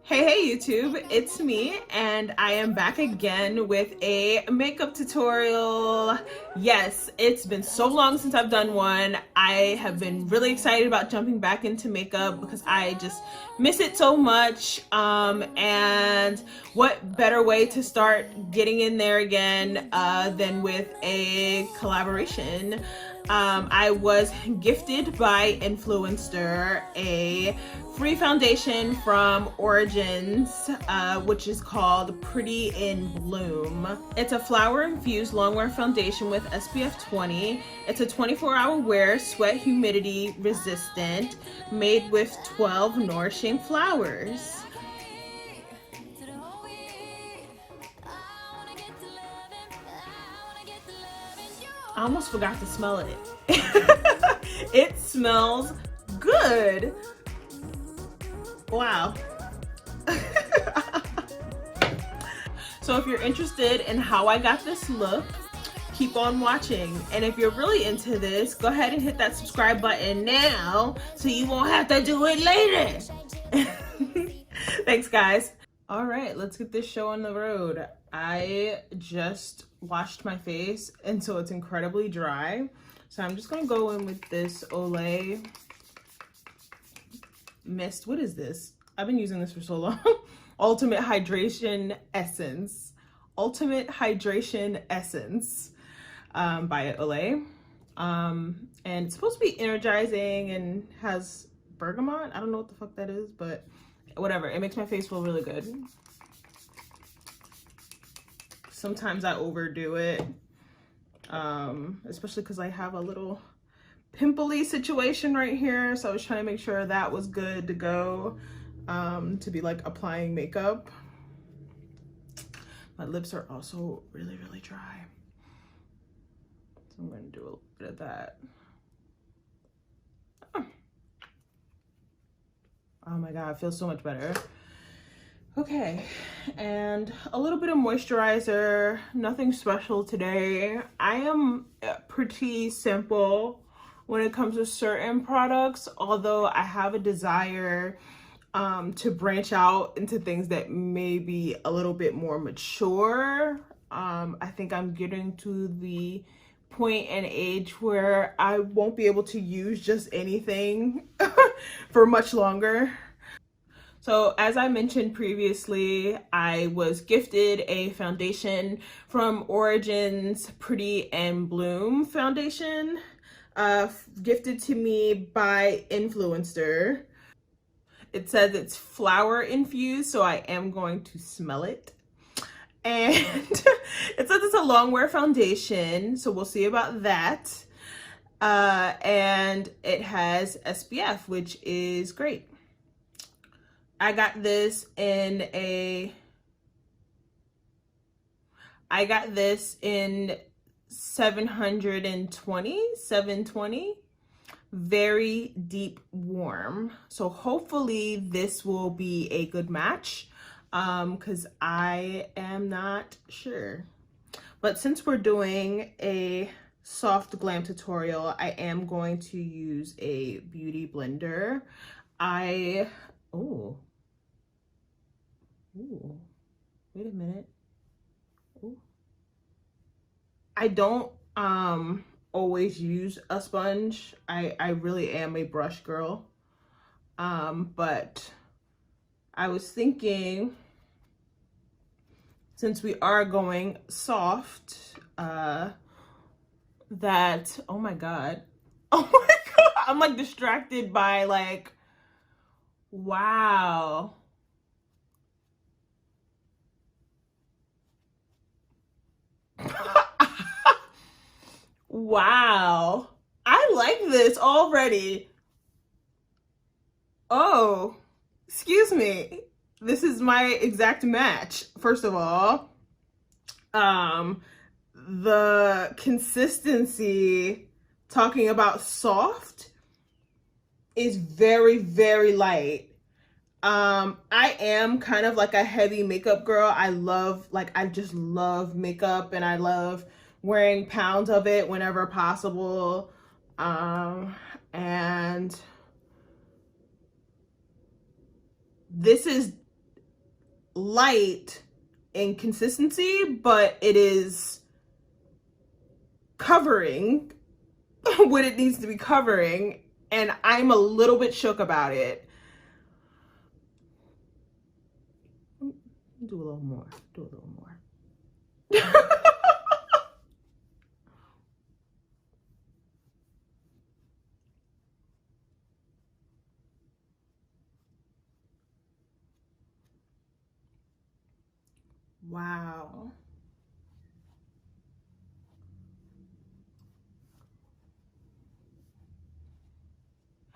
Hey YouTube, it's me and I am back again with a makeup tutorial. Yes, it's been so long since I've done one. I have been really excited about jumping back into makeup because I just miss it so much. And what better way to start getting in there again than with a collaboration. I was gifted by Influencer a free foundation from Origins, which is called Pretty in Bloom. It's a flower infused longwear foundation with SPF 20. It's a 24-hour wear, sweat humidity resistant, made with 12 nourishing flowers. I almost forgot to smell it. It smells good. Wow. So if you're interested in how I got this look, keep on watching. And if you're really into this, go ahead and hit that subscribe button now so you won't have to do it later. Thanks, guys. All right, let's get this show on the road. I just washed my face and so it's incredibly dry. So I'm just gonna go in with this Olay Mist. What is this? I've been using this for so long. Ultimate Hydration Essence. Ultimate Hydration Essence by Olay. And it's supposed to be energizing and has bergamot. I don't know what the fuck that is, but whatever. It makes my face feel really good. Sometimes I overdo it, especially because I have a little pimply situation right here. So I was trying to make sure that was good to go to be like applying makeup. My lips are also really, really dry. So I'm going to do a little bit of that. Oh my God, it feels so much better. Okay, and a little bit of moisturizer, nothing special today. I am pretty simple when it comes to certain products, although I have a desire to branch out into things that may be a little bit more mature. I think I'm getting to the point and age where I won't be able to use just anything for much longer. So as I mentioned previously, I was gifted a foundation from Origins Pretty in Bloom foundation, gifted to me by Influencer. It says it's flower infused, so I am going to smell it. And it says it's a long wear foundation, so we'll see about that. And it has SPF, which is great. I got this in 720, very deep warm. So hopefully this will be a good match because I am not sure. But since we're doing a soft glam tutorial, I am going to use a beauty blender. Ooh, wait a minute. Ooh. I don't always use a sponge. I really am a brush girl. But I was thinking, since we are going soft, that, oh my God. Oh my God, I'm like distracted by like, wow. Wow, I like this already. Oh, excuse me. This is my exact match. First of all, the consistency, talking about soft, is very, very light. I am kind of like a heavy makeup girl. I just love makeup and I love wearing pounds of it whenever possible. And this is light in consistency, but it is covering what it needs to be covering, and I'm a little bit shook about it. Do a little more. Do a little more. Wow.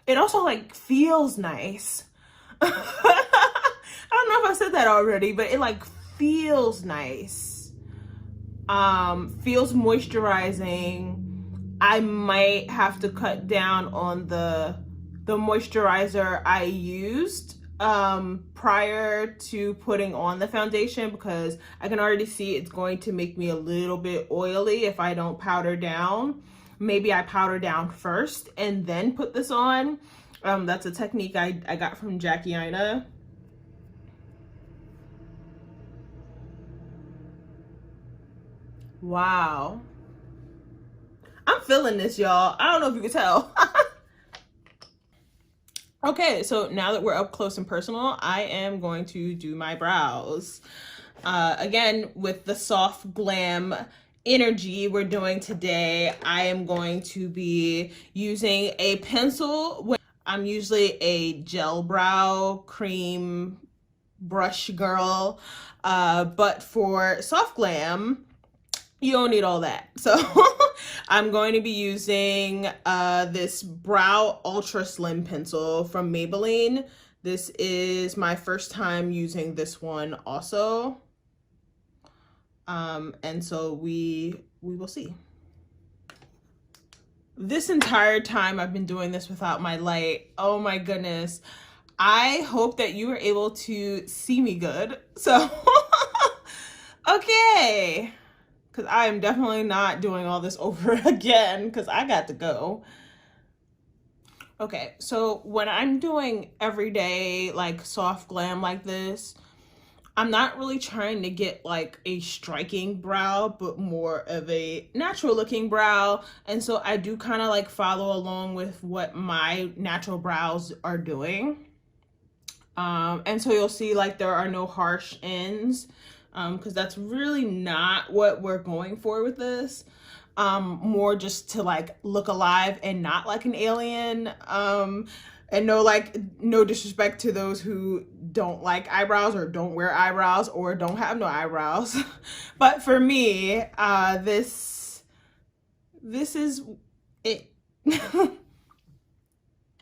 It also like feels nice. I don't know if I said that already, but it like feels nice. Feels moisturizing. I might have to cut down on the moisturizer I used prior to putting on the foundation, because I can already see it's going to make me a little bit oily if I don't powder down. Maybe I powder down first and then put this on. That's a technique I got from Kristianna. Wow. I'm feeling this, y'all. I don't know if you can tell. Okay, so now that we're up close and personal, I am going to do my brows. Again, with the soft glam energy we're doing today, I am going to be using a pencil. I'm usually a gel brow cream brush girl, but for soft glam, you don't need all that. So I'm going to be using this Brow Ultra Slim pencil from Maybelline. This is my first time using this one also. And so we will see. This entire time I've been doing this without my light. Oh my goodness. I hope that you were able to see me good. So, okay. Because I am definitely not doing all this over again because I got to go. Okay, so when I'm doing everyday like soft glam like this, I'm not really trying to get like a striking brow, but more of a natural looking brow. And so I do kind of like follow along with what my natural brows are doing. And so you'll see like there are no harsh ends, because that's really not what we're going for with this. More just to like look alive and not like an alien. And no disrespect to those who don't like eyebrows or don't wear eyebrows or don't have no eyebrows. But for me, this is it.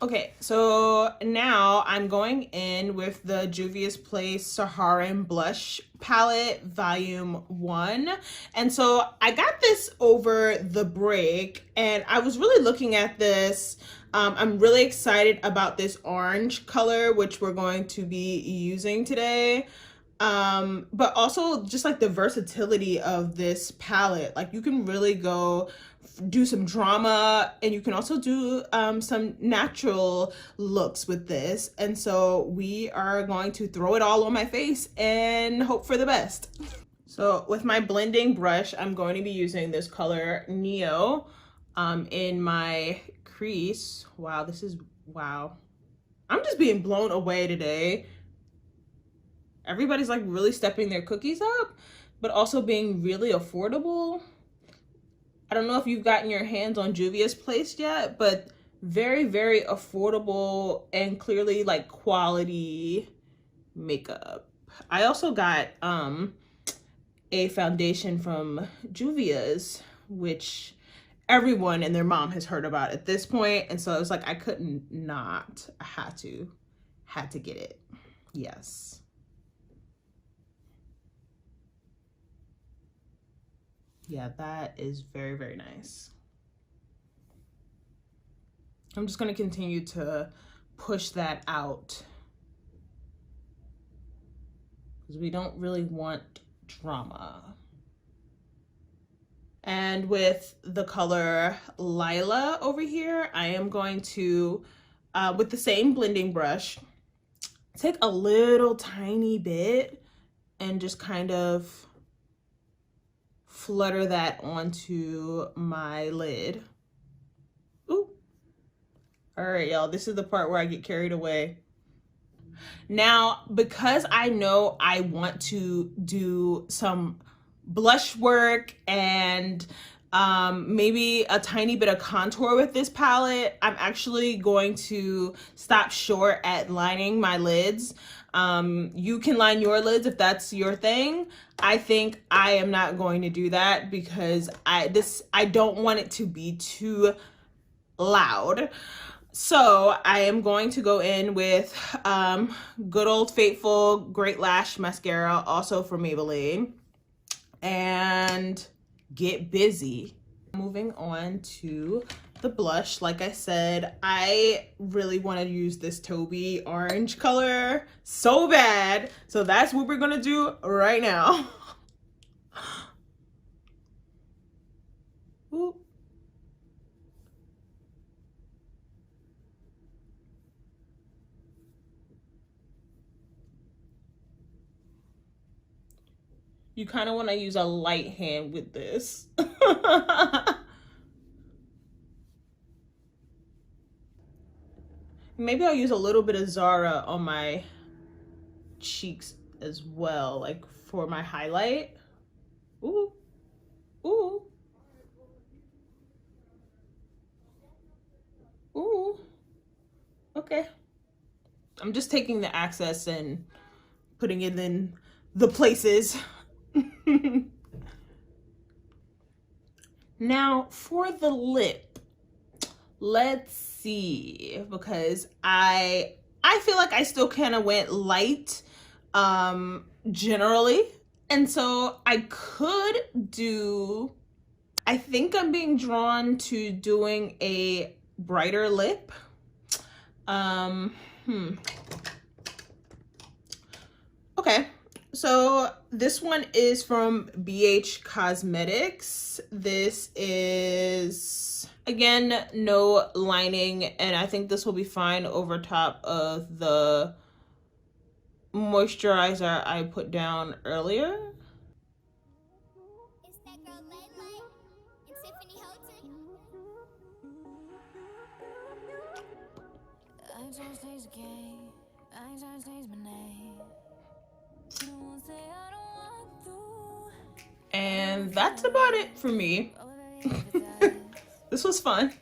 Okay, so now I'm going in with the Juvia's Place Saharan Blush palette, volume 1. And so I got this over the break and I was really looking at this. I'm really excited about this orange color, which we're going to be using today. But also just like the versatility of this palette. Like you can really go do some drama and you can also do some natural looks with this. And so we are going to throw it all on my face and hope for the best. So with my blending brush, I'm going to be using this color Neo in my crease. Wow, wow. I'm just being blown away today. Everybody's like really stepping their cookies up, but also being really affordable. I don't know if you've gotten your hands on Juvia's Place yet, but very, very affordable and clearly like quality makeup. I also got a foundation from Juvia's, which everyone and their mom has heard about at this point. And so it was like, I couldn't not, I had to get it. Yes. Yeah, that is very, very nice. I'm just going to continue to push that out because we don't really want drama. And with the color Lila over here, I am going to, with the same blending brush, take a little tiny bit and just kind of flutter that onto my lid. Ooh. All right, y'all, this is the part where I get carried away. Now, because I know I want to do some blush work and maybe a tiny bit of contour with this palette, I'm actually going to stop short at lining my lids. You can line your lids if that's your thing. I think I am not going to do that because I don't want it to be too loud. So I am going to go in with good old faithful Great Lash mascara, also from Maybelline, and get busy. Moving on to the blush. Like I said, I really want to use this Toby orange color so bad. So that's what we're gonna do right now. Ooh. You kind of want to use a light hand with this. Maybe I'll use a little bit of Zara on my cheeks as well, like for my highlight. Ooh, ooh, ooh. Okay. I'm just taking the access and putting it in the places. Now for the lip, let's see, because I feel like I still kind of went light generally, and so I could do, I think I'm being drawn to doing a brighter lip. Okay, so this one is from BH Cosmetics. This is, again, no lining, and I think this will be fine over top of the moisturizer I put down earlier. And that's about it for me. This was fun.